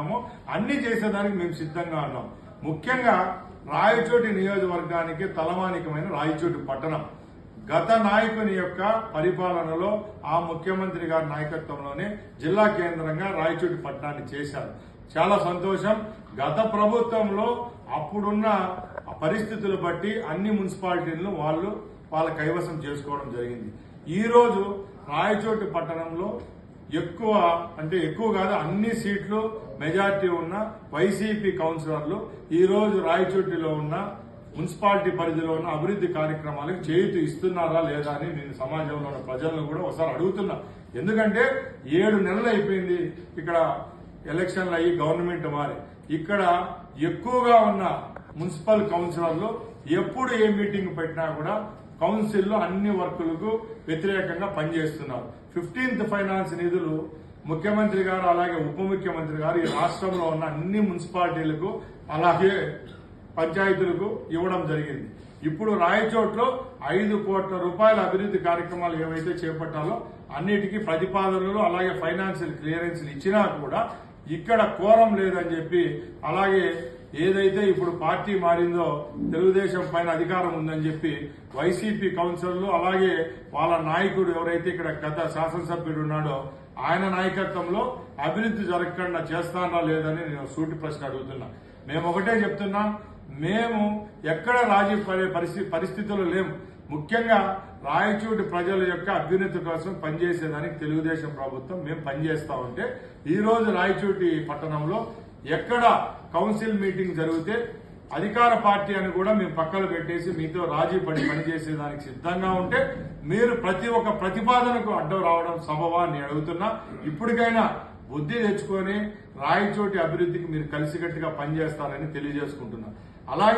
చేస్తున్నామో అన్ని చేసేదానికి మేము సిద్ధంగా ఉన్నాం. ముఖ్యంగా రాయచోటి నియోజకవర్గానికి తలమానికమైన రాయచోటి పట్టణం గత నాయకుని యొక్క పరిపాలనలో ఆ ముఖ్యమంత్రి గారి నాయకత్వంలోనే జిల్లా కేంద్రంగా రాయచోటి పట్టణాన్ని చేశారు. చాలా సంతోషం. గత ప్రభుత్వంలో అప్పుడున్న పరిస్థితులు బట్టి అన్ని మున్సిపాలిటీలను వాళ్ళ కైవసం చేసుకోవడం జరిగింది. ఈ రోజు రాయచోటి పట్టణంలో ఎక్కువ కాదు అన్ని సీట్లు మెజార్టీ ఉన్న వైసీపీ కౌన్సిలర్లు ఈ రోజు రాయచోటిలో ఉన్న మున్సిపాలిటీ పరిధిలో ఉన్న అభివృద్ధి కార్యక్రమాలకు చేయూతి ఇస్తున్నారా లేదా అని నేను సమాజంలో ఉన్న ప్రజలను కూడా ఒకసారి అడుగుతున్నా. ఎందుకంటే 7 నెలలు అయిపోయింది ఇక్కడ ఎలక్షన్లు అయ్యి గవర్నమెంట్ మారి. ఇక్కడ ఎక్కువగా ఉన్న మున్సిపల్ కౌన్సిలర్లు ఎప్పుడు ఏ మీటింగ్ పెట్టినా కూడా కౌన్సిల్లో అన్ని వర్కులకు వ్యతిరేకంగా పనిచేస్తున్నారు. 15th ఫైనాన్స్ నిధులు ముఖ్యమంత్రి గారు అలాగే ఉప ముఖ్యమంత్రి గారు ఈ రాష్ట్రంలో ఉన్న అన్ని మున్సిపాలిటీలకు అలాగే పంచాయతీలకు ఇవ్వడం జరిగింది. ఇప్పుడు రాయచోట్లో 5 కోట్ల రూపాయల అభివృద్ధి కార్యక్రమాలు ఏవైతే చేపట్టాలో అన్నిటికీ ప్రతిపాదనలు అలాగే ఫైనాన్షియల్ క్లియరెన్స్లు ఇచ్చినా కూడా ఇక్కడ కోరం లేదని చెప్పి, అలాగే ఏదైతే ఇప్పుడు పార్టీ మారిందో తెలుగుదేశం పైన అధికారం ఉందని చెప్పి వైసీపీ కౌన్సిలర్లు అలాగే వాళ్ళ నాయకుడు ఎవరైతే ఇక్కడ గత శాసనసభ్యుడు ఉన్నాడో ఆయన నాయకత్వంలో అభివృద్ధి జరగకుండా చేస్తారా లేదని నేను సూటి ప్రశ్న అడుగుతున్నా. మేము ఒకటే చెప్తున్నాం, మేము ఎక్కడ రాజీ పడే పరిస్థితులు లేము. ముఖ్యంగా రాయచోటి ప్రజల యొక్క అభ్యున్నతి కోసం పనిచేసేదానికి తెలుగుదేశం ప్రభుత్వం మేము పనిచేస్తా ఉంటే ఈ రోజు రాయచోటి పట్టణంలో ఎక్కడ కౌన్సిల్ మీటింగ్ జరిగితే అధికార పార్టీ అని కూడా మేము పక్కన పెట్టేసి మీతో రాజీ పడి పనిచేసేదానికి సిద్ధంగా ఉంటే మీరు ప్రతి ఒక్క ప్రతిపాదనకు అడ్డం రావడం సబవా అని అడుగుతున్నా. ఇప్పటికైనా బుద్ధి తెచ్చుకొని రాయచోటి అభివృద్ధికి మీరు కలిసికట్టుగా పనిచేస్తారని తెలియజేసుకుంటున్నా. అలాగే